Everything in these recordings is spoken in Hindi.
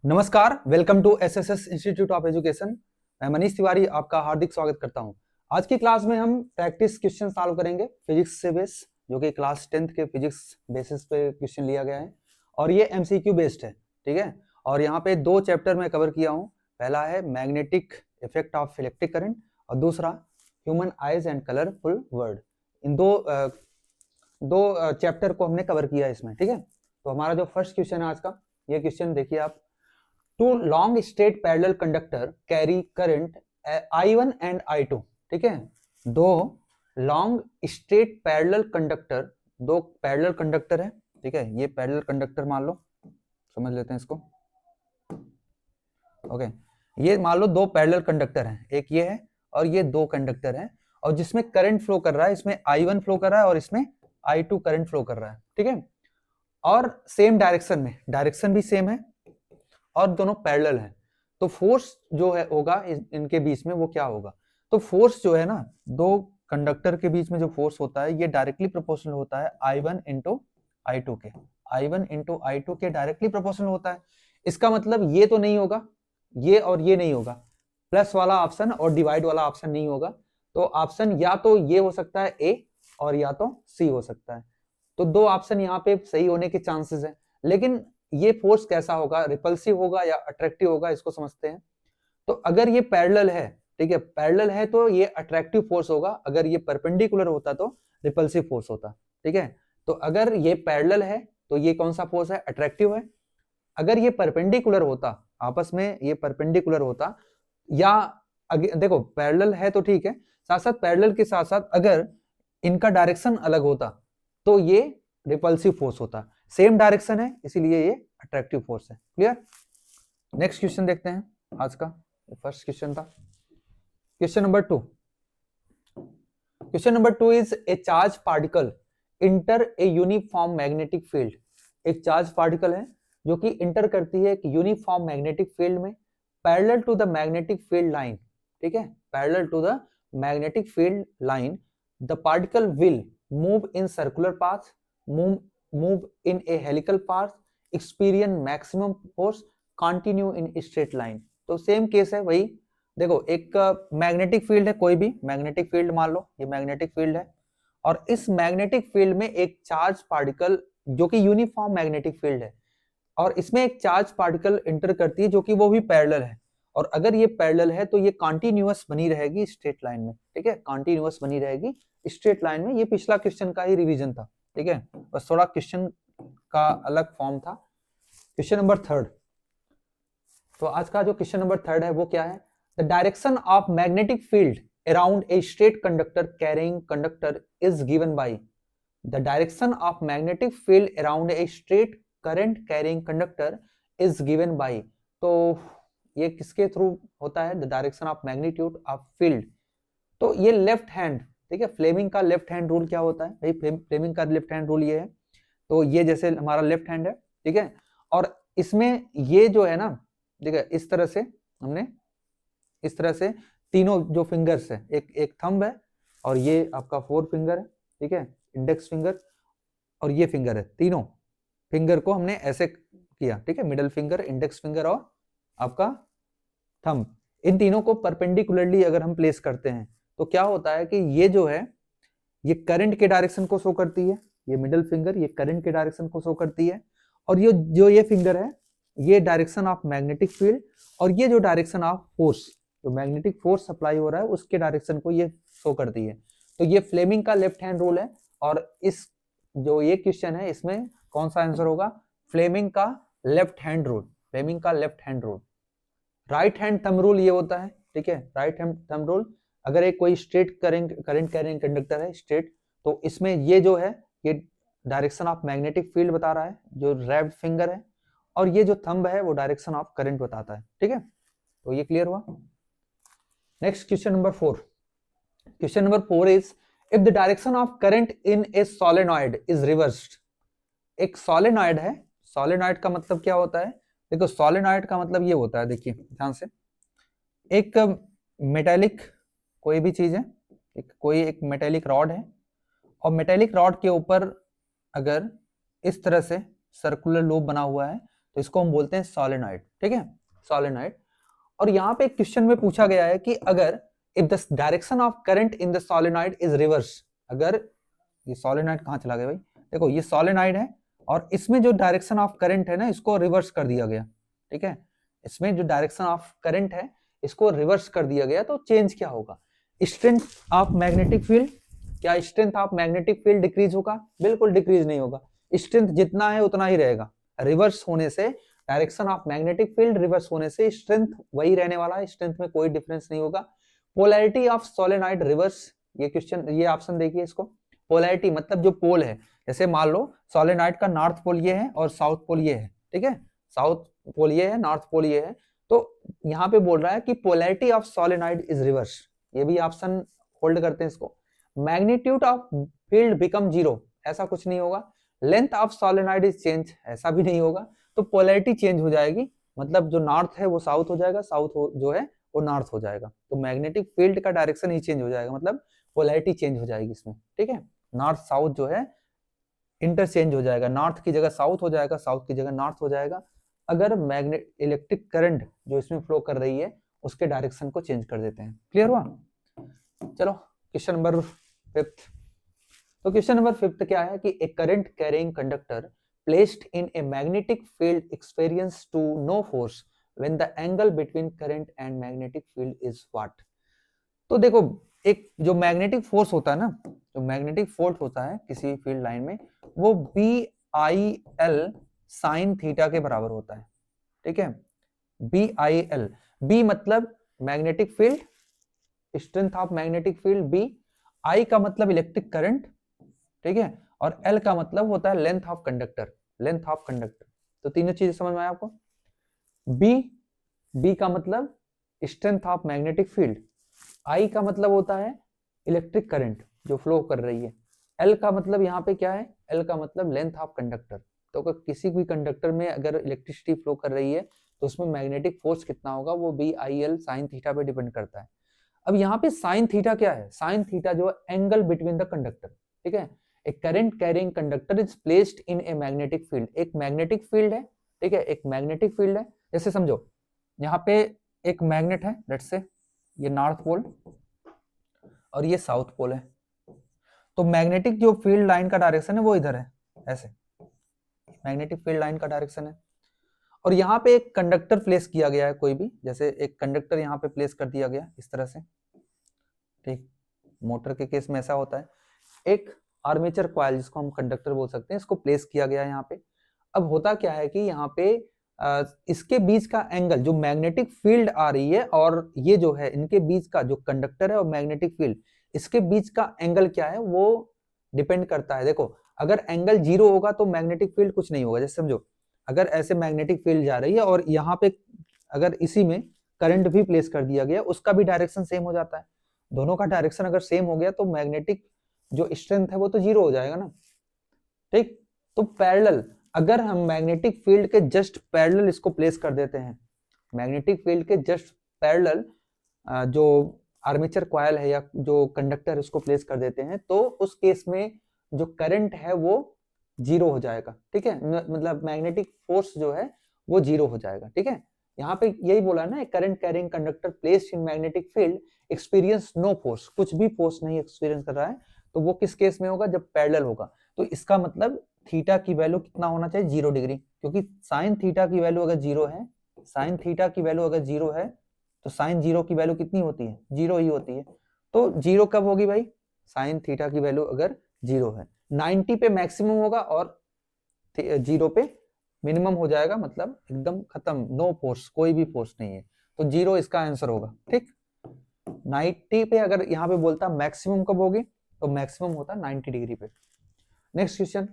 नमस्कार, welcome to SSS institute of education. मैं मनीष तिवारी आपका हार्दिक स्वागत करता हूं। आज की क्लास में हम प्रैक्टिस क्वेश्चन सॉल्व करेंगे फिजिक्स से बेस, जो कि क्लास 10th के फिजिक्स बेसिस पे क्वेश्चन लिया गया है और ये एमसीक्यू बेस्ड है, ठीक है। और यहाँ पे दो चैप्टर में कवर किया हूँ। पहला है magnetic effect of electric current और दूसरा human eyes and colourful world. इन दो चैप्टर को हमने कवर किया इसमें, ठीक है। तो हमारा जो फर्स्ट क्वेश्चन है आज का, ये क्वेश्चन देखिए आप। Two long straight parallel conductor carry current I1 and I2, ठीक है। दो लॉन्ग स्ट्रेट पैरेलल कंडक्टर, दो पैरेलल कंडक्टर है, ठीक है। ये पैरेलल कंडक्टर मान लो, समझ लेते हैं इसको। ओके, ये मान लो दो पैरेलल कंडक्टर हैं, एक ये है और ये दो कंडक्टर हैं, और जिसमें करंट फ्लो कर रहा है, इसमें I1 फ्लो कर रहा है और इसमें I2 करंट फ्लो कर रहा है, ठीक है। और सेम डायरेक्शन में, डायरेक्शन भी सेम है और दोनों पैरेलल हैं। तो फोर्स जो है होगा इनके बीच में, वो क्या होगा? तो फोर्स जो है ना, दो कंडक्टर के बीच में जो फोर्स होता है, ये डायरेक्टली प्रोपोर्शनल होता है I1 इंटू I2 के। I1 इंटू I2 के डायरेक्टली प्रोपोर्शनल होता है। इसका मतलब ये तो नहीं होगा, ये और ये नहीं होगा, प्लस वाला ऑप्शन और डिवाइड वाला ऑप्शन नहीं होगा। तो ऑप्शन या तो ये हो सकता है ए और या तो सी हो सकता है। तो दो ऑप्शन यहाँ पे सही होने के चांसेस है। लेकिन ये फोर्स कैसा होगा, रिपल्सिव होगा या अट्रैक्टिव होगा, इसको समझते हैं। तो अगर ये पैरेलल है, ठीक है, पैरेलल है तो ये अट्रैक्टिव फोर्स होगा, अगर ये परपेंडिकुलर होता तो रिपल्सिव फोर्स होता, ठीक है। तो अगर ये पैरेलल है तो ये कौन सा फोर्स है? अट्रैक्टिव है। अगर ये परपेंडिकुलर होता, आपस में ये परपेंडिकुलर होता, या देखो पैरेलल है तो ठीक है, साथ साथ पैरेलल के साथ साथ अगर इनका डायरेक्शन अलग होता तो ये रिपल्सिव फोर्स होता। सेम डायरेक्शन है इसीलिए ये अट्रैक्टिव फोर्स है। क्लियर? नेक्स्ट क्वेश्चन देखते हैं आज का। फर्स्ट क्वेश्चन था question number 2। Question number 2 is a charge particle enter a uniform magnetic field. एक चार्ज पार्टिकल है जो कि इंटर करती है एक यूनिफॉर्म मैग्नेटिक फील्ड में, parallel to the magnetic field line, ठीक है, parallel to the magnetic field line. The particle will move in circular path, move in a helical path, experience maximum force, continue in straight line। तो सेम केस है वही। देखो एक मैग्नेटिक फील्ड है, कोई भी मैग्नेटिक फील्ड मान लो, ये मैग्नेटिक फील्ड है, और इस मैग्नेटिक फील्ड में एक चार्ज पार्टिकल जो कि यूनिफॉर्म मैग्नेटिक फील्ड है, और इसमें एक चार्ज पार्टिकल इंटर करती है जो कि वो भी पैरेलल है। और अगर ये पैरेलल है तो ये कॉन्टिन्यूअस बनी रहेगी स्ट्रेट लाइन में, ठीक है, कॉन्टिन्यूअस बनी रहेगी स्ट्रेट लाइन में। ये पिछला क्वेश्चन का ही रिवीजन था, ठीक है, बस थोड़ा क्वेश्चन का अलग फॉर्म था। Question number 3। तो आज का जो क्वेश्चन नंबर 3 है वो क्या है? The direction of magnetic field around a straight conductor carrying conductor is given by. The direction of magnetic field around a straight current carrying conductor is given by. तो ये किसके थ्रू होता है? The direction of magnitude of field. तो ये लेफ्ट हैंड, ठीक है, फ्लेमिंग का लेफ्ट हैंड रूल क्या होता है भाई? फ्लेमिंग का लेफ्ट हैंड रूल ये है। तो ये जैसे हमारा लेफ्ट हैंड है, ठीक है, और इसमें ये जो है ना, ठीक है, इस तरह से हमने, इस तरह से तीनों जो फिंगर्स है, एक थंब है और ये आपका फोर फिंगर है, ठीक है, इंडेक्स फिंगर और ये फिंगर है, तीनों फिंगर को हमने ऐसे किया, ठीक है, मिडिल फिंगर, इंडेक्स फिंगर और आपका थंब, इन तीनों को परपेंडिकुलरली अगर हम प्लेस करते हैं तो क्या होता है कि ये जो है ये करंट के डायरेक्शन को शो करती है, ये मिडिल फिंगर ये करंट के डायरेक्शन को शो करती है, और ये जो ये फिंगर है ये डायरेक्शन ऑफ मैग्नेटिक फील्ड, और ये जो डायरेक्शन ऑफ फोर्स, जो मैग्नेटिक फोर्स सप्लाई हो रहा है उसके डायरेक्शन को ये शो करती है। तो ये फ्लेमिंग का लेफ्ट हैंड रूल है, और इस जो ये क्वेश्चन है इसमें कौन सा आंसर होगा? फ्लेमिंग का लेफ्ट हैंड रूल, फ्लेमिंग का left hand rule. Right hand thumb rule ये होता है, ठीक है, राइट हैंड थंब रूल। अगर एक कोई स्ट्रेट करंट कैरिंग कंडक्टर है स्ट्रेट, तो इसमें ये जो है ये डायरेक्शन ऑफ मैग्नेटिक फील्ड बता रहा है, जो रैप्ड फिंगर है, और ये जो थंब है वो डायरेक्शन ऑफ करंट बताता है, ठीक है। तो ये क्लियर हुआ। Next question number 4। Question number 4 is if the direction of current in A solenoid is reversed. एक सोलेनॉइड है, सोलेनॉइड का मतलब क्या होता है? देखो सोलेनॉइड का मतलब ये होता है, देखिए ध्यान से, एक मेटेलिक कोई भी चीज है, कोई एक मेटेलिक रॉड है, और मेटेलिक रॉड के ऊपर अगर इस तरह से सर्कुलर लूप बना हुआ है, तो इसको हम बोलते हैं सोलेनॉइड, ठीक है, सोलेनॉइड। और यहाँ पे एक क्वेश्चन में पूछा गया है कि अगर if the direction of current in the solenoid is reverse, अगर ये सोलेनॉइड कहाँ चला गया भाई, देखो ये सोलेनॉइड है और इसमें जो डायरेक्शन ऑफ करंट है ना इसको रिवर्स कर दिया गया, ठीक है, इसमें जो डायरेक्शन ऑफ करंट है इसको रिवर्स कर दिया गया, तो चेंज क्या होगा, स्ट्रेंथ ऑफ मैग्नेटिक फील्ड, क्या strength of magnetic field decrease होगा, बिल्कुल डिक्रीज नहीं होगा, स्ट्रेंथ जितना है उतना ही रहेगा, रिवर्स होने से direction of magnetic field reverse होने से स्ट्रेंथ वही रहने वाला है, स्ट्रेंथ में कोई डिफरेंस नहीं होगा। पोलैरिटी ऑफ सोलेनॉइड रिवर्स, ये क्वेश्चन, ये ऑप्शन देखिए इसको, पोलैरिटी मतलब जो पोल है, जैसे मान लो सोलेनॉइड का नॉर्थ पोल ये है और साउथ पोल ये है, ठीक है, साउथ पोल ये है, नॉर्थ पोल ये है, तो यहाँ पे बोल रहा है कि polarity of solenoid is reverse, ये भी ऑप्शन होल्ड करते हैं इसको। Magnitude of field become zero, ऐसा कुछ नहीं होगा। Length of solenoid is change, ऐसा भी नहीं होगा। तो पोलैरिटी चेंज हो जाएगी, मतलब जो नॉर्थ है वो साउथ हो जाएगा, साउथ जो है वो नॉर्थ हो जाएगा, तो मैग्नेटिक फील्ड का डायरेक्शन ही चेंज हो जाएगा, मतलब पोलैरिटी चेंज हो जाएगी इसमें, ठीक है, नॉर्थ साउथ जो है इंटरचेंज हो जाएगा, नॉर्थ की जगह साउथ हो जाएगा, साउथ की जगह नॉर्थ हो जाएगा, अगर मैग्नेट इलेक्ट्रिक करंट जो इसमें फ्लो कर रही है उसके डायरेक्शन को चेंज कर देते हैं। क्लियर हुआ? चलो क्वेश्चन नंबर 5। तो क्वेश्चन नंबर 5 क्या है कि a current carrying conductor placed in a magnetic field experience to no force when the angle between current and magnetic field is what। तो देखो एक जो मैग्नेटिक फोर्स होता है ना, जो मैग्नेटिक फोर्स होता है किसी फील्ड लाइन में, वो BIL साइन थीटा के बराबर होता है, ठीक है, BIL, B मतलब magnetic field, strength of magnetic field B, I का मतलब इलेक्ट्रिक करंट, ठीक है, और L का मतलब होता है length of conductor, length of conductor. तो तीनों चीजें समझ में आया आपको। B का मतलब strength of magnetic field, I का मतलब होता है इलेक्ट्रिक करंट जो फ्लो कर रही है, L का मतलब यहाँ पे क्या है, L का मतलब लेंथ ऑफ कंडक्टर। तो अगर किसी भी कंडक्टर में अगर इलेक्ट्रिसिटी फ्लो कर रही है तो उसमें मैग्नेटिक फोर्स कितना होगा, वो BIL साइन थीटा पे डिपेंड करता है। अब यहाँ पे साइन थीटा क्या है, साइन थीटा जो एंगल बिटवीन द कंडक्टर, ठीक है, एक current carrying conductor is placed in a magnetic field, एक मैग्नेटिक फील्ड है, ठीक है, एक मैग्नेटिक फील्ड है, जैसे समझो यहाँ पे एक मैग्नेट है, लेट्स से ये नॉर्थ पोल और ये साउथ पोल है, तो मैग्नेटिक जो फील्ड लाइन का डायरेक्शन है वो इधर है, ऐसे मैग्नेटिक फील्ड लाइन का डायरेक्शन है, और यहाँ पे एक कंडक्टर प्लेस किया गया है, कोई भी, जैसे एक कंडक्टर यहाँ पे प्लेस कर दिया गया इस तरह से, ठीक, मोटर के केस में ऐसा होता है, एक आर्मेचर कॉइल जिसको हम कंडक्टर बोल सकते हैं, इसको प्लेस किया गया है यहाँ पे। अब होता क्या है कि यहाँ पे इसके बीच का एंगल, जो मैग्नेटिक फील्ड आ रही है और ये जो है इनके बीच का जो कंडक्टर है और मैग्नेटिक फील्ड, इसके बीच का एंगल क्या है वो डिपेंड करता है। देखो अगर एंगल 0 होगा तो मैग्नेटिक फील्ड कुछ नहीं होगा, जैसे समझो अगर ऐसे मैग्नेटिक फील्ड जा रही है और यहाँ पे अगर इसी में करंट भी प्लेस कर दिया गया, उसका भी डायरेक्शन सेम हो जाता है, दोनों का डायरेक्शन अगर सेम हो गया तो मैग्नेटिक जो स्ट्रेंथ है वो तो 0 हो जाएगा ना, ठीक। तो पैरेलल, अगर हम मैग्नेटिक फील्ड के जस्ट पैरेलल इसको प्लेस कर देते हैं, मैग्नेटिक फील्ड के जस्ट पैरेलल जो आर्मेचर कॉइल है या जो कंडक्टर है उसको प्लेस कर देते हैं, तो उस केस में जो करंट है वो 0 हो जाएगा, ठीक है, मतलब मैग्नेटिक फोर्स जो है वो 0 हो जाएगा, ठीक है। यहाँ पे यही बोला है ना, current carrying conductor placed in magnetic field experience no force, कुछ भी फोर्स नहीं एक्सपीरियंस कर रहा है, तो वो किस केस में होगा, जब पैरेलल होगा। तो इसका मतलब थीटा की वैल्यू कितना होना चाहिए, 0 डिग्री, क्योंकि साइन थीटा की वैल्यू अगर 0 है, साइन थीटा की वैल्यू अगर 0 है तो साइन 0 की वैल्यू कितनी होती है, 0 ही होती है। तो 0 कब होगी भाई, साइन थीटा की वैल्यू अगर 0 है, 90 पे मैक्सिमम होगा और 0 पे मिनिमम हो जाएगा, मतलब एकदम खत्म, नो फोर्स, कोई भी फोर्स नहीं है, तो 0 इसका आंसर होगा, ठीक। 90 पे अगर यहाँ पे बोलता मैक्सिमम कब होगी, तो मैक्सिमम होता 90 डिग्री पे। Next question,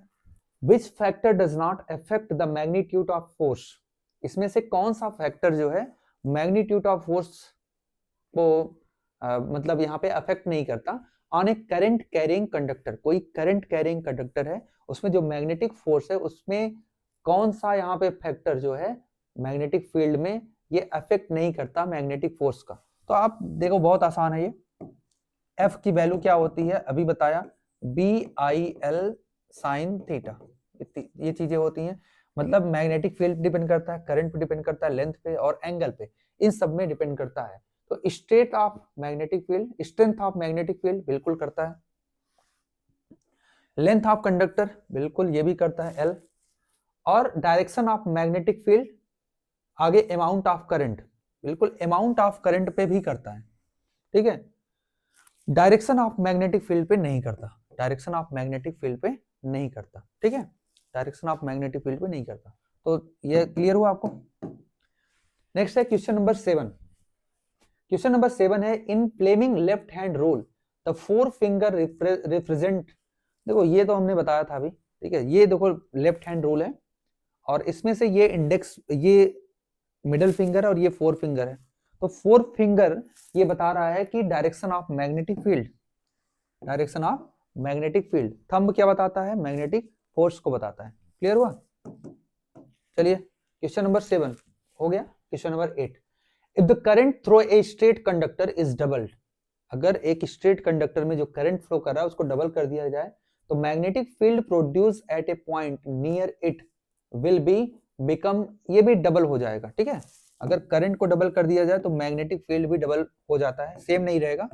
which factor does not affect the magnitude of force, इसमें से कौन सा फैक्टर जो है मैग्नीट्यूड ऑफ फोर्स को मतलब यहाँ पे अफेक्ट नहीं करता on A current carrying conductor, कोई करंट कैरिंग कंडक्टर है उसमें जो मैग्नेटिक फोर्स है उसमें कौन सा यहाँ पे फैक्टर जो है मैग्नेटिक फील्ड में ये अफेक्ट नहीं करता मैग्नेटिक फोर्स का। तो आप देखो बहुत आसान है ये, एफ की वैल्यू क्या होती है अभी बताया, BIL साइन थीटा, ये चीजें होती हैं। मतलब मैग्नेटिक फील्ड डिपेंड करता है, करंट पे डिपेंड करता है, लेंथ पे और एंगल पे, इन सब में डिपेंड करता है। तो state of magnetic field, strength of magnetic field बिल्कुल करता है। लेंथ ऑफ कंडक्टर बिल्कुल ये भी करता है एल। और डायरेक्शन ऑफ मैग्नेटिक फील्ड, आगे अमाउंट ऑफ करंट, बिल्कुल अमाउंट ऑफ करंट पे भी करता है। ठीक है, डायरेक्शन ऑफ मैग्नेटिक फील्ड पे नहीं करता, डायरेक्शन ऑफ मैग्नेटिक फील्ड पे नहीं करता। ठीक है, डायरेक्शन ऑफ मैग्नेटिक फील्ड पे नहीं करता। तो ये क्लियर हुआ आपको। नेक्स्ट है क्वेश्चन नंबर 7। क्वेश्चन नंबर 7 है in Fleming left hand rule the four finger represent. देखो ये तो हमने बताया था अभी। ठीक है, ये देखो लेफ्ट हैंड रूल है और इसमें से ये इंडेक्स, ये मिडिल फिंगर है और ये फोर फिंगर है। तो फोर फिंगर ये बता रहा है कि direction of magnetic field, direction of magnetic field. Thumb क्या बताता है? मैग्नेटिक फोर्स को बताता है। क्लियर हुआ? चलिए क्वेश्चन नंबर 7 हो गया। Question number 8, if the current through a straight conductor is doubled, अगर एक स्ट्रेट कंडक्टर में जो करंट फ्लो कर रहा है उसको डबल कर दिया जाए तो magnetic field produce at A point near it will be become, ये भी डबल हो जाएगा। ठीक है, अगर करंट को डबल कर दिया जाए तो मैग्नेटिक फील्ड भी डबल हो जाता है, सेम नहीं रहेगा,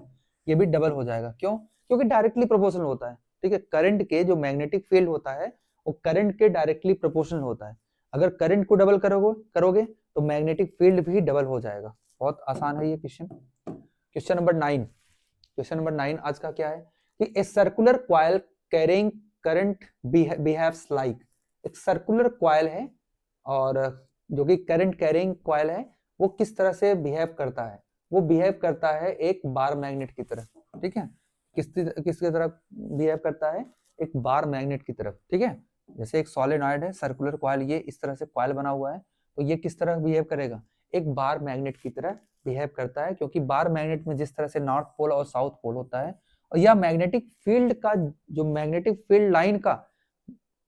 ये भी डबल हो जाएगा। क्यों? क्योंकि डायरेक्टली प्रोपोर्शनल होता है। ठीक है, करंट के जो मैग्नेटिक फील्ड होता है वो करंट के डायरेक्टली प्रोपोर्शनल होता है। अगर करंट को डबल करोगे तो मैग्नेटिक फील्ड भी डबल हो जाएगा। बहुत आसान है ये question. Question number 9, question number 9 आज का क्या है कि a circular coil carrying current behaves like, एक सर्कुलर कॉइल है और जो कि करंट कैरिंग कॉइल है वो किस तरह से बिहेव करता है? वो बिहेव करता है एक बार मैग्नेट की तरह। ठीक है, किसकी तरह बिहेव करता है? एक बार मैग्नेट की तरफ। ठीक है, जैसे एक सॉलिनॉइड है, सर्कुलर कॉइल, ये इस तरह से कॉइल बना हुआ है, तो ये किस तरह बिहेव करेगा? एक बार मैग्नेट की तरह बिहेव करता है, क्योंकि बार मैग्नेट में जिस तरह से नॉर्थ पोल और साउथ पोल होता है, और यह मैग्नेटिक फील्ड का जो मैग्नेटिक फील्ड लाइन का,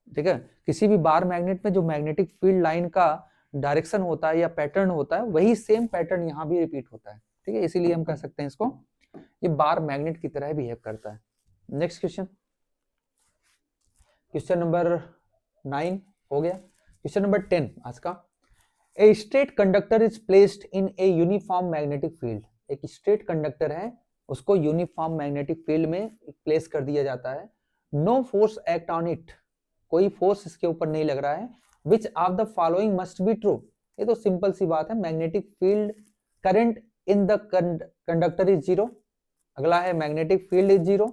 ठीक है, किसी भी बार मैग्नेट में जो मैग्नेटिक फील्ड लाइन का डायरेक्शन होता है या पैटर्न होता है, वही सेम पैटर्न यहाँ भी रिपीट होता है। ठीक है, इसीलिए हम कह सकते हैं इसको ये बार मैग्नेट की तरह बिहेव करता है। नेक्स्ट क्वेश्चन, क्वेश्चन नंबर 9 हो गया। क्वेश्चन नंबर 10 आज का, a straight conductor is placed in a uniform magnetic field, एक स्ट्रेट कंडक्टर है उसको यूनिफॉर्म मैग्नेटिक फील्ड में प्लेस कर दिया जाता है। No force act on it, कोई फोर्स इसके ऊपर नहीं लग रहा है। Which of the following must be true, ये तो सिंपल सी बात है, magnetic field current in the conductor is zero. अगला है magnetic field is zero,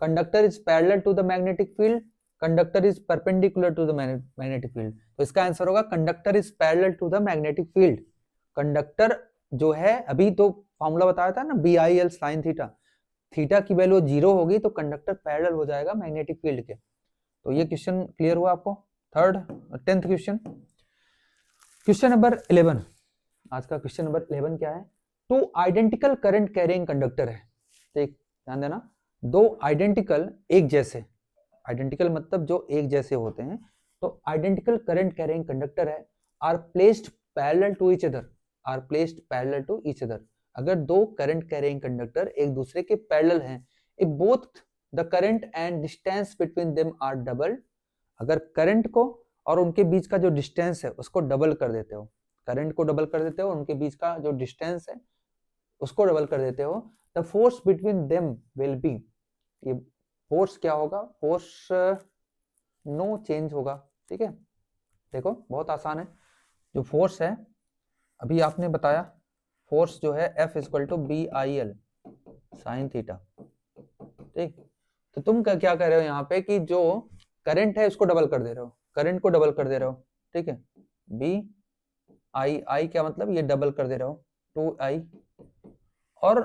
conductor is parallel to the magnetic field, conductor is perpendicular to the magnetic field. तो इसका आंसर होगा conductor is parallel to the magnetic field. Conductor जो है, अभी तो फॉर्मूला बताया था ना, BIL sin थीटा, थीटा की वैल्यू जीरो होगी तो कंडक्टर पैरेलल हो जाएगा मैग्नेटिक फील्ड के। तो ये क्वेश्चन क्लियर हुआ आपको। 10th क्वेश्चन, क्वेश्चन नंबर 11 आज का। क्वेश्चन नंबर 11 क्या है? Two identical current carrying conductor है, ठीक ध्यान देना, दो आइडेंटिकल एक जैसे, आइडेंटिकल मतलब जो एक जैसे होते हैं, तो आइडेंटिकल करंट कैरिंग कंडक्टर है, are placed parallel to each other, are placed parallel to each other. अगर दो करंट कैरिंग कंडक्टर एक दूसरे के पैरेलल हैं, if both the current and distance between them are double, अगर करंट को और उनके बीच का जो डिस्टेंस है उसको डबल कर देते हो, करंट को डबल कर देते हो, उनके बीच का जो डिस्टेंस है उसको डबल कर देते हो, the force between them will be, ये फोर्स क्या होगा? फोर्स नो चेंज होगा। ठीक है, देखो बहुत आसान है, जो फोर्स है अभी आपने बताया, फोर्स जो है F = BIL sin थीटा। ठीक, तो तुम क्या कह रहे हो यहाँ पे कि जो करंट है उसको डबल कर दे रहे हो, करंट को डबल कर दे रहे हो। ठीक है, BI क्या मतलब? ये डबल कर दे रहे हो 2I, और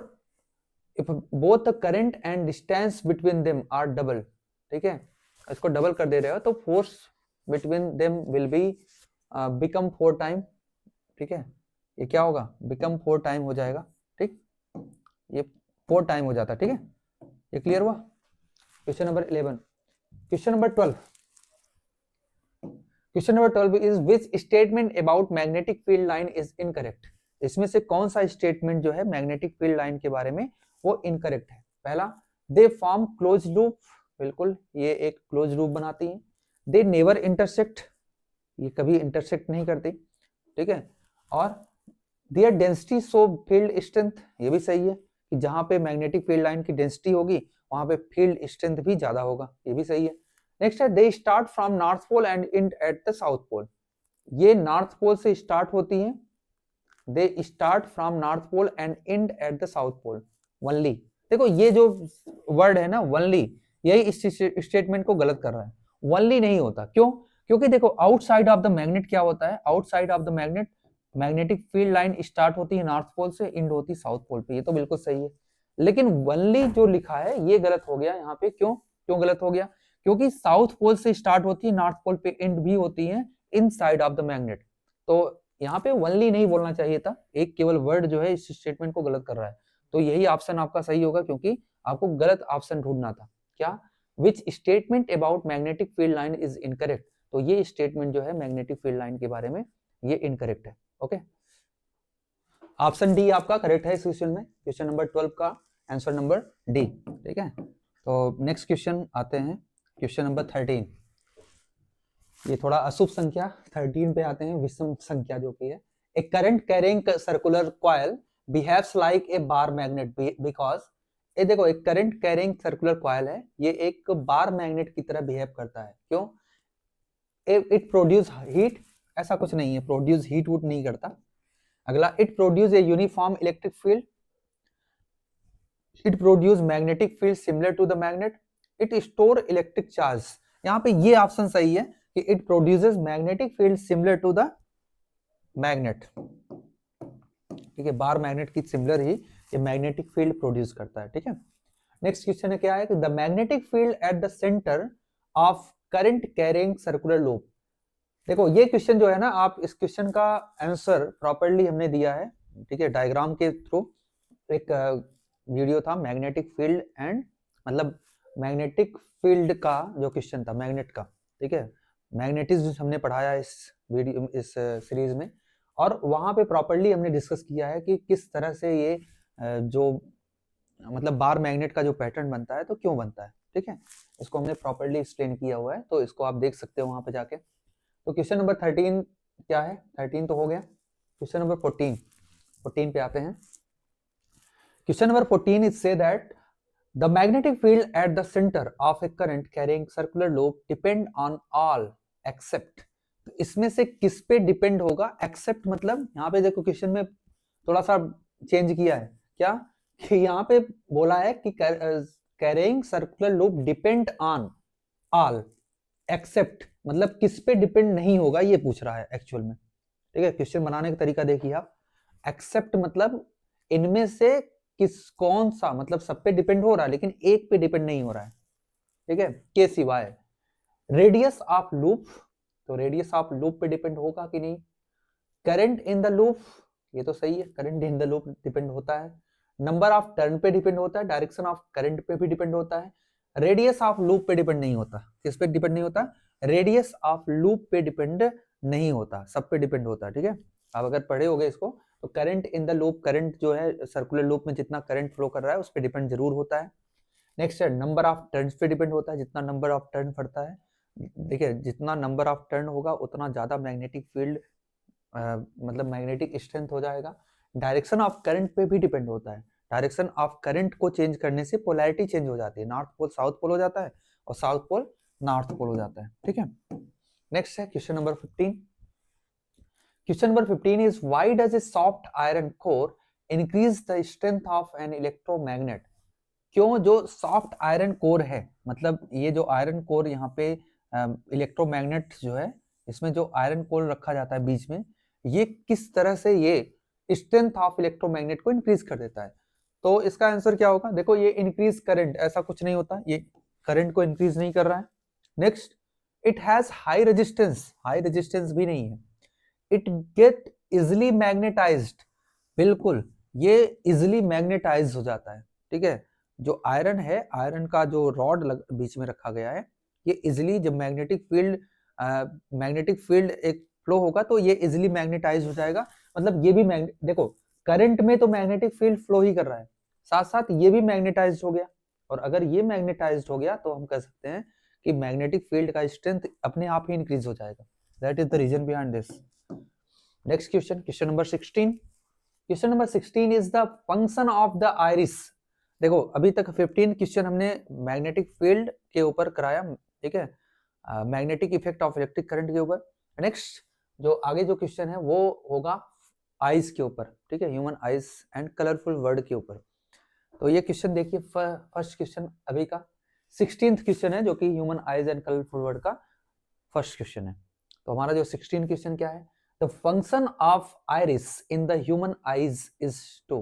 if both the current and distance between them are double, ठीक है, इसको डबल कर दे रहे हो तो force between them will be become 4 time. ठीक है, ये क्या होगा? become 4 टाइम हो जाएगा। ठीक, ये 4 टाइम हो जाता है। ठीक है, ये क्लियर हुआ। Question number 11, question number 12, question number 12 is which statement about magnetic field line is incorrect, इसमें से कौन सा स्टेटमेंट जो है मैग्नेटिक फील्ड लाइन के बारे में वो इनकरेक्ट है? पहला, दे फॉर्म क्लोज लूप, बिल्कुल ये एक क्लोज लूप बनाती है। दे नेवर इंटरसेक्ट, ये कभी इंटरसेक्ट नहीं करती, ठीक है। और their density show field strength, ये भी सही है कि जहां पे मैग्नेटिक फील्ड लाइन की डेंसिटी होगी वहां पे फील्ड स्ट्रेंथ भी ज्यादा होगा, ये भी सही है। नेक्स्ट है they start from north pole and end at the south pole, ये नॉर्थ पोल से स्टार्ट होती है, they start from north pole and end at the south pole only. देखो ये जो वर्ड है ना ओनली, यही इस स्टेटमेंट को गलत कर रहा है, ओनली नहीं होता। क्यों? क्योंकि देखो आउटसाइड ऑफ द मैग्नेट क्या होता है, outside of the magnet magnetic field line start होती है नॉर्थ पोल से, एंड होती है साउथ पोल पे, ये तो बिल्कुल सही है। लेकिन ओनली जो लिखा है ये गलत हो गया यहाँ पे। क्यों क्यों गलत हो गया? क्योंकि साउथ पोल से स्टार्ट होती है, नॉर्थ पोल पे एंड भी होती है इनसाइड ऑफ द मैग्नेट। तो यहाँ पे ओनली नहीं बोलना चाहिए था, एक केवल वर्ड जो है इस स्टेटमेंट को गलत कर रहा है। तो यही ऑप्शन आपका सही होगा, क्योंकि आपको गलत ऑप्शन ढूंढना था। क्या? Which statement about magnetic field line is incorrect, तो ये स्टेटमेंट जो है मैग्नेटिक फील्ड लाइन के बारे में ये इनकरेक्ट है। ओके, ऑप्शन डी आपका करेक्ट है इस क्वेश्चन में, क्वेश्चन नंबर 12 का आंसर नंबर डी, ठीक है। तो नेक्स्ट क्वेश्चन आते हैं, क्वेश्चन नंबर 13, ये थोड़ा अशुभ संख्या 13 पे आते हैं, विषम संख्या जो कि है। A current carrying circular coil behaves like a bar magnet because, ये देखो एक करंट कैरिंग सर्कुलर कॉइल है, ये एक बार मैग्नेट की तरह बिहेव करता है। क्यों? इट प्रोड्यूस हीट, ऐसा कुछ नहीं है, प्रोड्यूस हीट वूट नहीं करता। अगला, it produce a uniform electric field, it produce magnetic field similar to the magnet, it store electric charge. यहाँ पे ये ऑप्शन सही है कि it produces magnetic field similar to the magnet, ठीक है, बार मैग्नेट की सिमिलर ही ये मैग्नेटिक फील्ड प्रोड्यूस करता है, ठीक है। नेक्स्ट क्वेश्चन है क्या है कि the magnetic field at the centre of current carrying circular loop. देखो ये क्वेश्चन जो है ना, आप इस क्वेश्चन का आंसर प्रॉपर्ली हमने दिया है, ठीक है, डायग्राम के थ्रू। एक वीडियो था मैग्नेटिक फील्ड एंड, मतलब मैग्नेटिक फील्ड का जो क्वेश्चन था मैग्नेट का, ठीक है, मैग्नेटिज्म हमने पढ़ाया इस वीडियो इस सीरीज में, और वहां पे प्रॉपर्ली हमने डिस्कस किया है कि किस तरह से ये जो मतलब बार मैग्नेट का जो पैटर्न बनता है तो क्यों बनता है, ठीक है, इसको हमने प्रॉपर्ली एक्सप्लेन किया हुआ है, तो इसको आप देख सकते हो वहां पे जाके। तो क्वेश्चन नंबर 13 क्या है, 13 तो हो गया। क्वेश्चन नंबर 14 पे आते हैं। Question number 14 is say that the magnetic field at the centre of A current carrying circular loop depend on all except, तो इसमें से किस पे डिपेंड होगा? एक्सेप्ट मतलब यहाँ पे देखो क्वेश्चन में थोड़ा सा चेंज किया है, क्या कि यहाँ पे बोला है कि carrying circular loop depend on all except, मतलब किस पे डिपेंड नहीं होगा ये पूछ रहा है एक्चुअल में, ठीक है। क्वेश्चन बनाने का तरीका देखिए आप, एक्सेप्ट मतलब इनमें से किस कौन सा, मतलब सब पे डिपेंड हो रहा है लेकिन एक पे डिपेंड नहीं हो रहा है, ठीक है, के सिवाय। रेडियस ऑफ लूप, तो रेडियस ऑफ लूप पे डिपेंड होगा कि नहीं। करंट इन द लूप, ये तो सही है, current in the loop depend होता है। नंबर ऑफ टर्न पे डिपेंड होता है, डायरेक्शन ऑफ करंट पे भी डिपेंड होता है। रेडियस ऑफ लूप पे डिपेंड नहीं होता, किस पे डिपेंड नहीं होता? रेडियस ऑफ लूप पे डिपेंड नहीं होता, सब पे डिपेंड होता है, ठीक है। आप अगर पढ़े होगे इसको, तो current in the loop, current जो है सर्कुलर लूप में जितना करंट फ्लो कर रहा है उस पर डिपेंड जरूर होता है। नेक्स्ट है नंबर ऑफ टर्न्स पे डिपेंड होता है, जितना नंबर ऑफ टर्न पड़ता है, देखिए जितना नंबर ऑफ टर्न होगा उतना ज्यादा मैग्नेटिक फील्ड मतलब मैग्नेटिक स्ट्रेंथ हो जाएगा। डायरेक्शन ऑफ करंट पे भी डिपेंड होता है, डायरेक्शन ऑफ करंट को चेंज करने से पोलैरिटी चेंज हो जाती है, नॉर्थ पोल साउथ पोल हो जाता है और साउथ पोल नॉर्थ पोल हो जाता है, ठीक है। नेक्स्ट है question number 15। Question number 15 is why does a soft iron core increase the strength of an electromagnet. क्यों जो सॉफ्ट आयरन कोर है, मतलब ये जो आयरन कोर यहाँ पे इलेक्ट्रोमैग्नेट जो है, इसमें जो आयरन कोर रखा जाता है बीच में, ये किस तरह से ये स्ट्रेंथ ऑफ इलेक्ट्रोमैग्नेट को इंक्रीज कर देता है? तो इसका आंसर क्या होगा? देखो ये इंक्रीज करंट, ऐसा कुछ नहीं होता, ये करंट को इंक्रीज नहीं कर रहा है। Next, it has high resistance भी नहीं है। इट गेट इजिली मैग्नेटाइज्ड, बिल्कुल ये इजिली मैग्नेटाइज हो जाता है, ठीक है। जो आयरन है, आयरन का जो रॉड बीच में रखा गया है, ये इजिली जब मैग्नेटिक फील्ड एक फ्लो होगा तो ये इजिली मैग्नेटाइज हो जाएगा, मतलब ये भी देखो करंट में तो मैग्नेटिक फील्ड फ्लो ही कर रहा है, साथ साथ ये भी मैग्नेटाइज हो गया, और अगर ये मैग्नेटाइज हो गया तो हम कह सकते हैं कि मैग्नेटिक फील्ड का स्ट्रेंथ अपने आप ही इंक्रीज हो जाएगा, that is the reason behind this. Next question, question number 16। Question number 16 is the function of the iris. देखो अभी तक 15 क्वेश्चन हमने मैग्नेटिक फील्ड के ऊपर कराया, ठीक है, magnetic effect of electric current के ऊपर। नेक्स्ट जो आगे जो क्वेश्चन है वो होगा आइज के ऊपर, ठीक है, human eyes and colourful word के ऊपर। तो ये क्वेश्चन देखिए, फर्स्ट क्वेश्चन अभी का 16th क्वेश्चन है जो कि human eyes and colourful world का फर्स्ट क्वेश्चन है। तो हमारा जो 16 क्वेश्चन क्या है, the function of iris in the human eyes is to.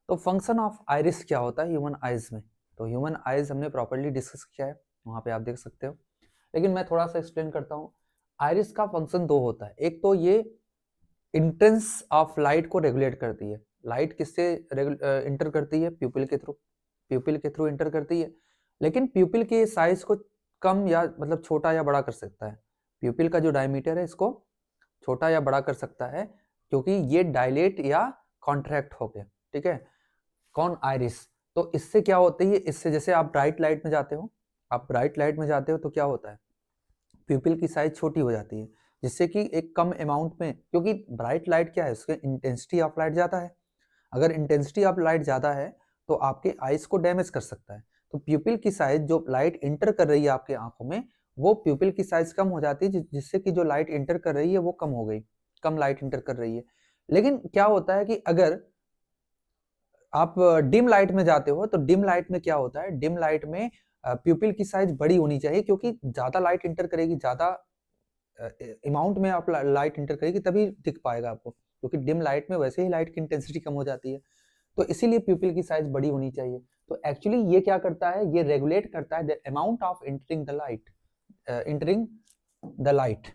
तो फंक्शन ऑफ आइरिस क्या होता है ह्यूमन आइज में, तो ह्यूमन आइज हमने प्रॉपर्ली डिस्कस किया है, वहां पे आप देख सकते हो, लेकिन मैं थोड़ा सा एक्सप्लेन करता हूँ। आइरिस का फंक्शन दो होता है, एक तो ये इंटेंस ऑफ लाइट को रेगुलेट करती है। लाइट किससे इंटर करती है, प्यूपिल के थ्रू, प्यूपिल के थ्रू इंटर करती है, लेकिन प्यूपिल के साइज को कम या मतलब छोटा या बड़ा कर सकता है। प्यूपिल का जो डायमीटर है इसको छोटा या बड़ा कर सकता है, क्योंकि ये डायलेट या कॉन्ट्रैक्ट हो गया, ठीक है। कौन, आइरिस। तो इससे क्या होता है, इससे जैसे आप ब्राइट लाइट में जाते हो, आप ब्राइट लाइट में जाते हो तो क्या होता है, प्यूपिल की साइज छोटी हो जाती है, जिससे कि एक कम अमाउंट में, क्योंकि ब्राइट लाइट क्या है, उसके इंटेंसिटी ऑफ लाइट ज़्यादा है। अगर इंटेंसिटी ऑफ लाइट ज़्यादा है तो आपके आइज को डैमेज कर सकता है। तो प्यूपिल की साइज जो लाइट इंटर कर रही है आपके आंखों में, वो प्यूपिल की साइज कम हो जाती है, जिससे कि जो लाइट इंटर कर रही है वो कम हो गई, कम लाइट इंटर कर रही है। लेकिन क्या होता है कि अगर आप डिम लाइट में जाते हो तो डिम लाइट में क्या होता है, डिम लाइट में प्यूपिल की साइज बड़ी होनी चाहिए, क्योंकि ज्यादा लाइट इंटर करेगी, ज्यादा अमाउंट में आप लाइट इंटर करेगी तभी दिख पाएगा आपको, क्योंकि डिम लाइट में वैसे ही लाइट की इंटेंसिटी कम हो जाती है। तो इसीलिए प्यूपिल की साइज बड़ी होनी चाहिए। तो एक्चुअली ये क्या करता है, ये रेगुलेट करता है the amount of entering the light, entering the light,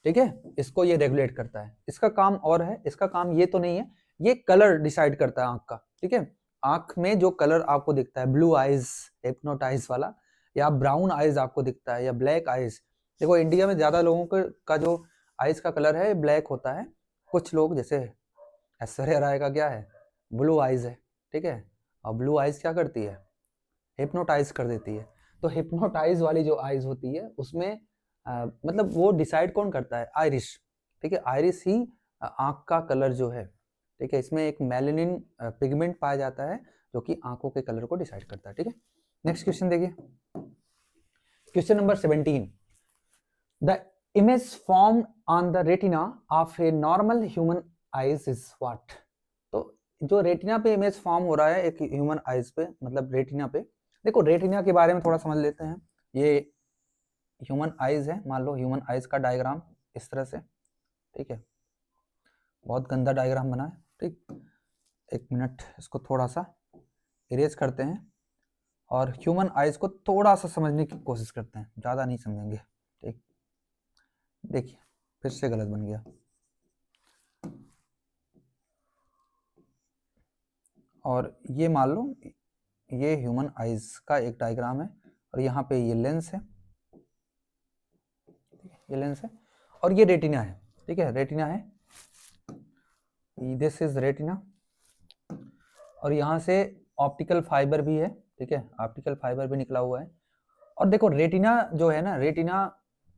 ठीक है, इसको ये रेगुलेट करता है। इसका काम और है, इसका काम ये तो नहीं है, ये कलर डिसाइड करता है आंख का, ठीक है। आंख में जो कलर आपको दिखता है, ब्लू आइज हिप्नोटाइज वाला, या ब्राउन आइज आपको दिखता है, या ब्लैक आइज। देखो इंडिया में ज्यादा लोगों का जो आइज का कलर है ब्लैक होता है, कुछ लोग जैसे ऐश्वर्या राय का क्या है, ब्लू आइज है, ठीक है। और ब्लू आइज क्या करती है, हिप्नोटाइज कर देती है। तो हिप्नोटाइज वाली जो आइज होती है उसमें मतलब वो डिसाइड कौन करता है, आइरिश, ठीक है। आइरिश ही आंख का कलर जो है, ठीक है, इसमें एक मेलानिन पिगमेंट पाया जाता है जो कि आंखों के कलर को डिसाइड करता है, ठीक है। नेक्स्ट क्वेश्चन देखिए, question number 17। The image form on the retina of a normal human eyes is what. तो जो रेटिना पे इमेज फॉर्म हो रहा है एक ह्यूमन आइज पे, मतलब रेटिना पे, देखो रेटिना के बारे में थोड़ा समझ लेते हैं। ये ह्यूमन आइज है, मान लो ह्यूमन आइज का डायग्राम इस तरह से, ठीक है, बहुत गंदा डायग्राम बना है, ठीक। एक मिनट, इसको थोड़ा सा इरेज करते हैं और ह्यूमन आइज को थोड़ा सा समझने की कोशिश करते हैं, ज़्यादा नहीं समझेंगे, ठीक। देखिए फिर से गलत बन गया, और ये मान लो ये ह्यूमन आइज का एक डायग्राम है, और यहाँ पे ये लेंस है, ये लेंस है, और ये रेटिना है, ठीक है, रेटिना है, दिस इज रेटिना, और यहाँ से ऑप्टिकल फाइबर भी है, ठीक है, ऑप्टिकल फाइबर भी निकला हुआ है। और देखो रेटिना जो है ना, रेटिना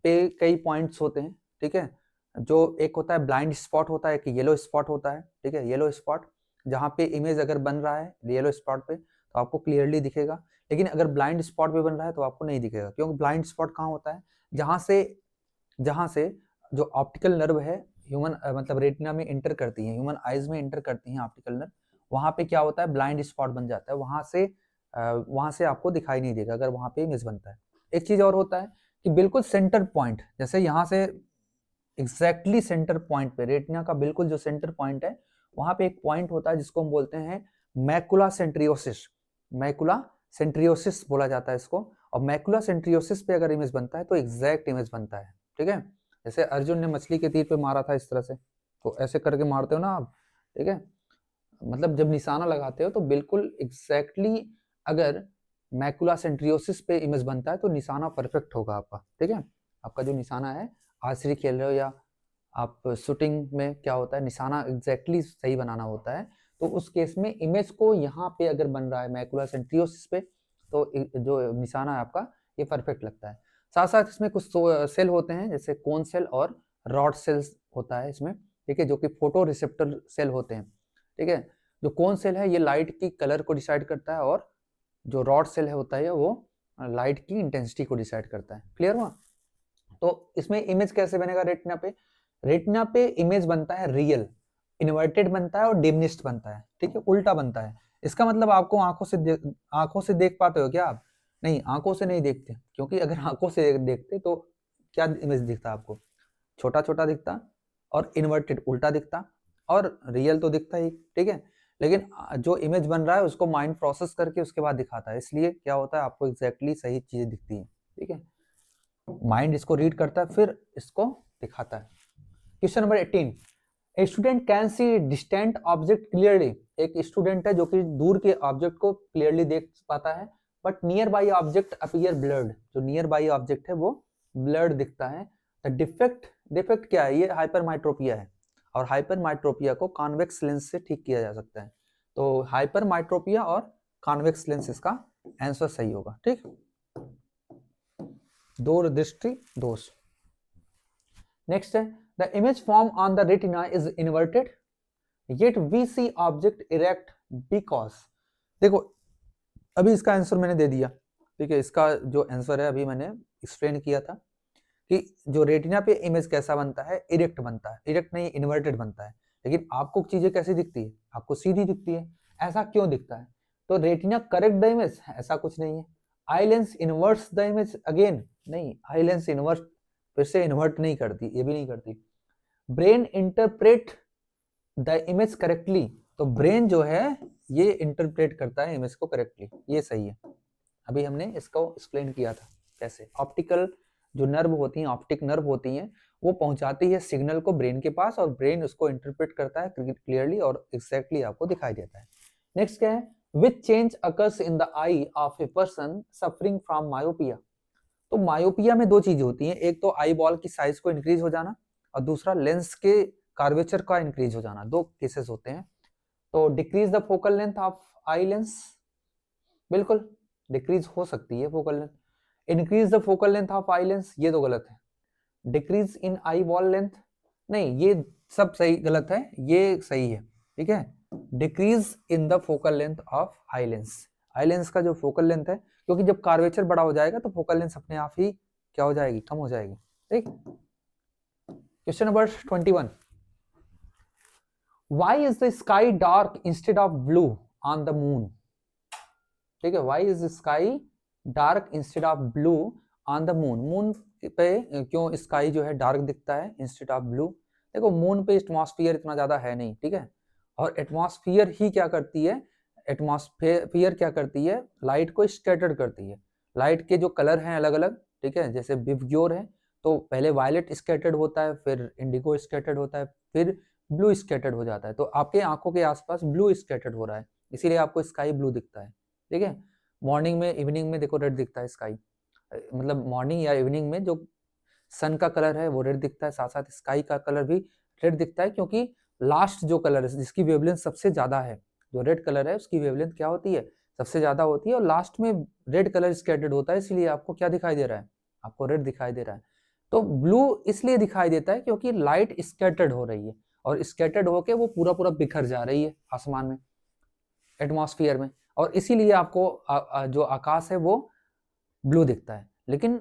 पे कई पॉइंट्स होते हैं, ठीक है, जो एक होता है ब्लाइंड स्पॉट होता है, एक येलो स्पॉट होता है, ठीक है, येलो स्पॉट, जहाँ पे इमेज अगर बन रहा है येलो स्पॉट पे तो आपको क्लियरली दिखेगा, लेकिन अगर ब्लाइंड स्पॉट पे बन रहा है तो आपको नहीं दिखेगा, क्योंकि ब्लाइंड स्पॉट कहाँ होता है, जहाँ से जो ऑप्टिकल नर्व है ह्यूमन मतलब रेटिना में इंटर करती है, ह्यूमन आइज में इंटर करती है ऑप्टिकल नर्व, वहाँ पे क्या होता है, ब्लाइंड स्पॉट बन जाता है, वहाँ से आपको दिखाई नहीं देगा अगर वहाँ पे इमेज बनता है। एक चीज और होता है कि बिल्कुल सेंटर पॉइंट, जैसे यहाँ से एग्जैक्टली सेंटर पॉइंट पे, रेटिना का बिल्कुल जो सेंटर पॉइंट है वहाँ पे एक पॉइंट होता है जिसको हम बोलते हैं मैकुला सेंट्रियोसिस, मैकुला सेंट्रियोसिस बोला जाता है इसको। और मैकुला सेंट्रियोसिस पे अगर इमेज बनता है तो एग्जैक्ट इमेज बनता है, ठीक है। जैसे अर्जुन ने मछली के तीर पे मारा था इस तरह से, तो ऐसे करके मारते हो ना आप, ठीक है, मतलब जब निशाना लगाते हो तो बिल्कुल एग्जैक्टली अगर मैकुला सेंट्रियोसिस पे इमेज बनता है तो निशाना परफेक्ट होगा आपका, ठीक है। आपका जो निशाना है, आर्चरी खेल रहे हो या आप शूटिंग में क्या होता है, निशाना एग्जैक्टली सही बनाना होता है, तो उस केस में इमेज को यहाँ पे अगर बन रहा है मैकुला सेंट्रियोसिस पे तो जो निशाना है आपका ये परफेक्ट लगता है। साथ साथ इसमें कुछ सेल होते हैं जैसे कोन सेल और रॉड सेल्स होता है इसमें, ठीक है, जो कि फोटो रिसेप्टर सेल होते हैं, ठीक है। जो कोन सेल है ये लाइट की कलर को डिसाइड करता है, और जो रॉड सेल है होता है वो लाइट की इंटेंसिटी को डिसाइड करता है। क्लियर हुआ? तो इसमें इमेज कैसे बनेगा रेटिना पे? रेटिना पे इमेज बनता है रियल, इन्वर्टेड बनता है और डिमिनिश्ड बनता है, ठीक है, उल्टा बनता है। इसका मतलब आपको आंखों से देख पाते हो क्या आप? नहीं, आंखों से नहीं देखते, क्योंकि अगर आंखों से देखते तो क्या इमेज दिखता आपको? छोटा छोटा दिखता और इन्वर्टेड उल्टा दिखता, और रियल तो दिखता ही, ठीक है। लेकिन जो इमेज बन रहा है उसको माइंड प्रोसेस करके उसके बाद दिखाता है, इसलिए क्या होता है आपको एग्जैक्टली सही चीजें दिखती है, ठीक है। माइंड इसको रीड करता है फिर इसको दिखाता है। Question number 18, a student can see distant object clearly. एक स्टूडेंट है जो कि दूर के ऑब्जेक्ट को क्लियरली देख पाता है, but near by object appear blurred. जो नियर बाई ऑब्जेक्ट है वो ब्लर्ड दिखता है। द डिफेक्ट क्या है? ये हाइपरमाइट्रोपिया है, और हाइपरमाइट्रोपिया को कॉन्वेक्स लेंस से ठीक किया जा सकता है। तो हाइपरमाइट्रोपिया और कॉन्वेक्स लेंस इसका आंसर सही होगा, ठीक। दूरदृष्टि दोष। नेक्स्ट है, the image form on the retina is inverted yet we see object erect because. देखो अभी इसका आंसर मैंने दे दिया, ठीक है। इसका जो आंसर है अभी मैंने एक्सप्लेन किया था कि जो रेटिना पे इमेज कैसा बनता है, इरेक्ट बनता है, इरेक्ट नहीं इन्वर्टेड बनता है। लेकिन आपको चीजें कैसी दिखती है? आपको सीधी दिखती है। ऐसा क्यों दिखता है? तो रेटिना करेक्ट द इमेज, ऐसा कुछ नहीं है। Eye lens इन्वर्ट्स the image again, नहीं, आई लेंस इन्वर्ट फिर से इन्वर्ट नहीं करती, ये भी नहीं करती। Brain interpret the image correctly, तो ब्रेन जो है ये इंटरप्रेट करता है इमेज को करेक्टली, ये सही है। अभी हमने इसको एक्सप्लेन किया था कैसे। ऑप्टिकल जो नर्व होती हैं, ऑप्टिक नर्व होती हैं, वो पहुंचाती है सिग्नल को ब्रेन के पास, और ब्रेन उसको इंटरप्रेट करता है क्लियरली और एग्जैक्टली आपको दिखाई देता है। नेक्स्ट क्या है? Which change occurs in the I of a person suffering from myopia. तो मायोपिया में दो चीजें होती हैं, एक तो आई बॉल की साइज को इंक्रीज हो जाना, और दूसरा लेंस के कार्वेचर का इंक्रीज हो जाना। दो केसेस होते हैं। तो decrease the focal length of eye lens, बिल्कुल डिक्रीज हो सकती है focal length. Increase the focal length of eye lens, ये तो गलत है। Decrease in eye ball length, नहीं, ये सब सही गलत है, ये सही है, ठीक है। Decrease in the focal length of eye lens, eye lens का जो फोकल लेंथ है, क्योंकि जब कार्वेचर बड़ा हो जाएगा तो फोकल लेंथ अपने आप ही क्या हो जाएगी? कम हो जाएगी, ठीक। Question number 21, why is the sky dark instead of blue on the moon. ठीक है, why is the sky dark instead of blue on the moon. Moon पे क्यों स्काई जो है डार्क दिखता है इंस्टेड ऑफ ब्लू? देखो मून पे एटमॉस्फेयर इतना ज्यादा है नहीं, ठीक है, और एटमॉस्फेयर ही क्या करती है? एटमॉस्फेयर क्या करती है? लाइट को स्कैटर करती है। लाइट के जो कलर हैं अलग अलग, ठीक है, जैसे विवग्योर है तो पहले वायलेट स्कैटर्ड होता है, फिर इंडिगो स्कैटर्ड होता है, फिर ब्लू स्कैटर्ड हो जाता है। तो आपके आंखों के आसपास ब्लू स्कैटर्ड हो रहा है, इसीलिए आपको स्काई ब्लू दिखता है, ठीक है। मॉर्निंग में, इवनिंग में देखो रेड दिखता है स्काई, मतलब मॉर्निंग या इवनिंग में जो सन का कलर है वो रेड दिखता है, साथ साथ स्काई का कलर भी रेड दिखता है, क्योंकि लास्ट जो कलर है जिसकी वेवलेंथ सबसे ज्यादा है, जो रेड कलर है उसकी वेवलेंथ क्या होती है? सबसे ज्यादा होती है, और लास्ट में रेड कलर स्कैटर्ड होता है, इसलिए आपको क्या दिखाई दे रहा है? आपको रेड दिखाई दे रहा है। तो ब्लू इसलिए दिखाई देता है क्योंकि लाइट स्कैटर्ड हो रही है, और स्कैटर्ड होके वो पूरा पूरा बिखर जा रही है आसमान में, एटमॉस्फेयर में, और इसीलिए आपको जो आकाश है वो ब्लू दिखता है। लेकिन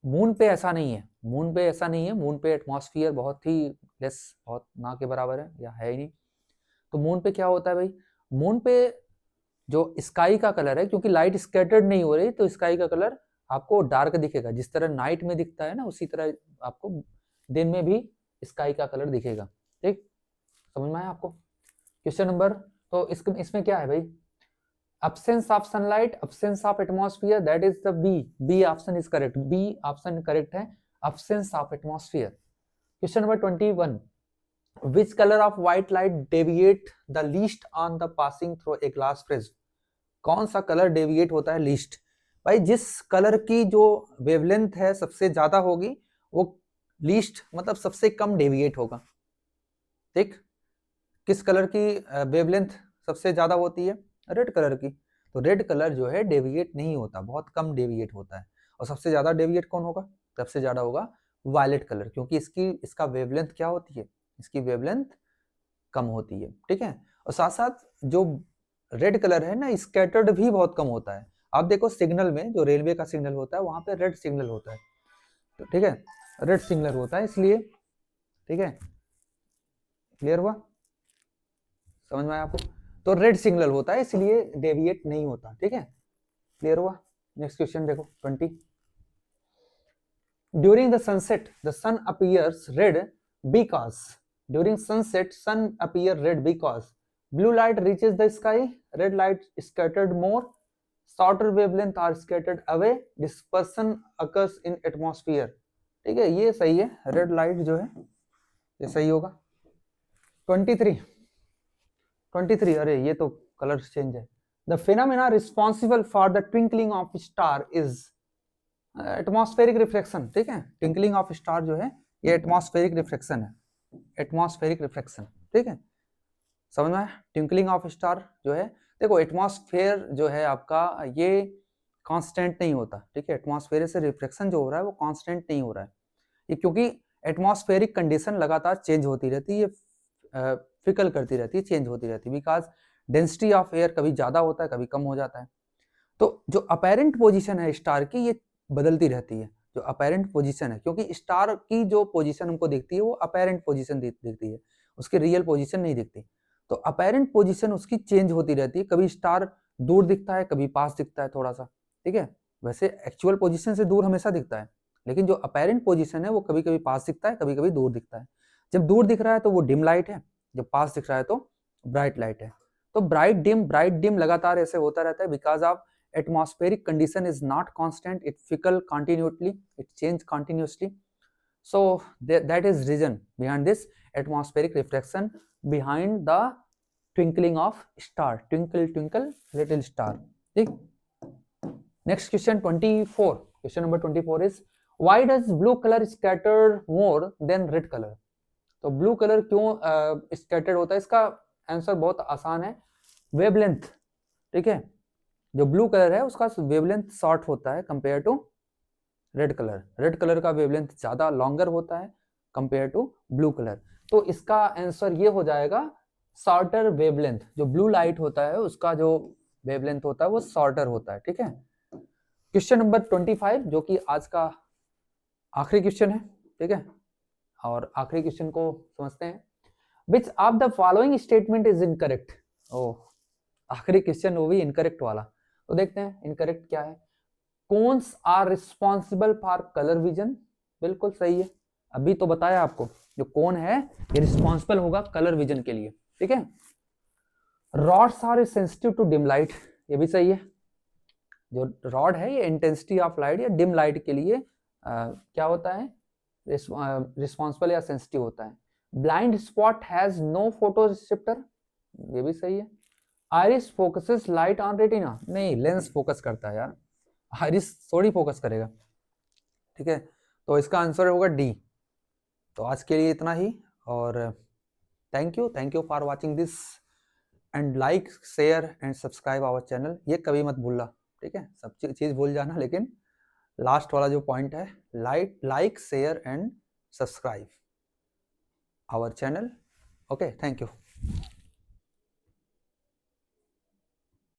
मून पे ऐसा नहीं है, मून पे ऐसा नहीं है, मून पे एटमॉस्फेयर बहुत ही लेस, बहुत ना के बराबर है या है ही नहीं। तो मून पे क्या होता है भाई? मून पे जो स्काई का कलर है, क्योंकि लाइट स्कैटर्ड नहीं हो रही, तो स्काई का कलर आपको डार्क दिखेगा, जिस तरह नाइट में दिखता है ना, उसी तरह आपको दिन में भी स्काई का कलर दिखेगा, ठीक। समझ में आया आपको? क्वेश्चन नंबर, तो इसमें क्या है भाई? absence of sunlight, absence of atmosphere, that is the B option is correct, B option correct है, absence of atmosphere। question number 21, which color of white light deviate the least on the passing through a glass prism। कौन सा कलर डेविएट होता है लीस्ट? भाई जिस कलर की जो वेवलेंथ है सबसे ज्यादा होगी वो लीस्ट मतलब सबसे कम डेविएट होगा, ठीक। किस कलर की वेवलेंथ सबसे ज्यादा होती है? रेड कलर की। तो रेड कलर जो है डेविएट नहीं होता, बहुत कम डेविएट होता है। और सबसे ज्यादा डेविएट कौन होगा? सबसे ज्यादा होगा वायलेट कलर, क्योंकि इसका वेवलेंथ क्या होती है, इसकी वेवलेंथ कम होती है, ठीक है। और साथ साथ जो रेड कलर है ना, स्कैटर्ड भी बहुत कम होता है। आप देखो सिग्नल में, जो रेलवे का सिग्नल होता है वहां पे रेड सिग्नल होता है, तो ठीक है, रेड सिग्नल होता है इसलिए, ठीक है, क्लियर हुआ, समझ में आया आपको? तो रेड सिग्नल होता है इसलिए डेविएट नहीं होता, ठीक है, क्लियर हुआ। नेक्स्ट क्वेश्चन देखो 20। During the sunset the sun appears red because, during sunset sun appear red because blue light reaches the sky, red light scattered more, shorter wavelength are scattered away, dispersion occurs in atmosphere, ठीक है, ये सही है, रेड लाइट जो है ये सही होगा। 23, अरे ये तो कलर चेंज है। The phenomena responsible for the twinkling of star is atmospheric reflection, ठीक है, ट्विंकलिंग ऑफ स्टार जो है ये एटमॉस्फेरिक रिफ्लेक्शन है, एटमॉस्फेरिक रिफ्लेक्शन, ठीक है, समझ में? ट्विंकलिंग ऑफ स्टार जो है, देखो एटमॉस्फेयर जो है आपका ये कांस्टेंट नहीं होता, ठीक है, एटमॉस्फेयर से रिफ्लेक्शन जो हो रहा है वो कांस्टेंट नहीं हो रहा है, ये क्योंकि एटमॉस्फेरिक कंडीशन लगातार चेंज होती रहती है, फिकल करती रहती है, चेंज होती रहती है, बिकॉज डेंसिटी ऑफ एयर कभी ज्यादा होता है कभी कम हो जाता है। तो जो अपेरेंट पोजीशन है स्टार की ये बदलती रहती है, जो अपेरेंट पोजीशन है, क्योंकि स्टार की जो पोजीशन हमको दिखती है वो अपेरेंट पोजीशन दिखती है, उसकी रियल पोजीशन नहीं दिखती। तो अपेरेंट पोजीशन उसकी चेंज होती रहती है, कभी स्टार दूर दिखता है कभी पास दिखता है थोड़ा सा, ठीक है, वैसे एक्चुअल पोजीशन से दूर हमेशा दिखता है, लेकिन जो अपेरेंट पोजीशन है वो कभी कभी पास दिखता है कभी कभी दूर दिखता है। जब दूर दिख रहा है तो वो डिम लाइट है, जब पास दिख रहा है तो ब्राइट लाइट है। तो ब्राइट डिम लगातार ऐसे होता रहता है because of atmospheric condition is not constant, it fickle continuously, it change continuously, so that is reason behind this atmospheric reflection behind the twinkling of star, twinkle twinkle little star, ठीक। next question 24, question number 24 is why does blue color scatter more than red color? तो ब्लू कलर क्यों स्कैटर्ड होता है, इसका आंसर बहुत आसान है, वेवलेंथ, ठीक है, जो ब्लू कलर है उसका वेवलेंथ शॉर्ट होता है compare to red colour, red colour का वेवलेंथ ज्यादा लॉन्गर होता है कंपेयर टू ब्लू कलर, तो इसका आंसर ये हो जाएगा शॉर्टर वेवलेंथ, जो ब्लू लाइट होता है उसका जो वेवलेंथ होता है वो शॉर्टर होता है, ठीक है। क्वेश्चन नंबर 25 जो कि आज का आखिरी क्वेश्चन है, ठीक है, और आखिरी क्वेश्चन को समझते हैं। विच of the following statement is incorrect, आखिरी क्वेश्चन वो भी इनकरेक्ट वाला, तो देखते हैं इनकरेक्ट क्या है। Cones are responsible for colour vision, बिल्कुल सही है, अभी तो बताया आपको, जो कोन है ये रिस्पॉन्सिबल होगा कलर विजन के लिए, ठीक है। Rods are sensitive to dim light, ये भी सही है, जो रॉड है ये इंटेंसिटी ऑफ लाइट या डिम लाइट के लिए क्या होता है, रिस्पॉन्सिबल या सेंसिटिव होता है। Blind spot has no photo receptor, ये भी सही है। Iris focuses light on retina, नहीं लेंस फोकस करता है यार, आइरिस थोड़ी फोकस करेगा, ठीक है, तो इसका आंसर होगा डी। तो आज के लिए इतना ही, और thank you for watching this and like share and subscribe our channel, ये कभी मत भूलना, ठीक है, सब चीज भूल जाना, लेकिन लास्ट वाला जो पॉइंट है, like share and subscribe our channel, okay, thank you.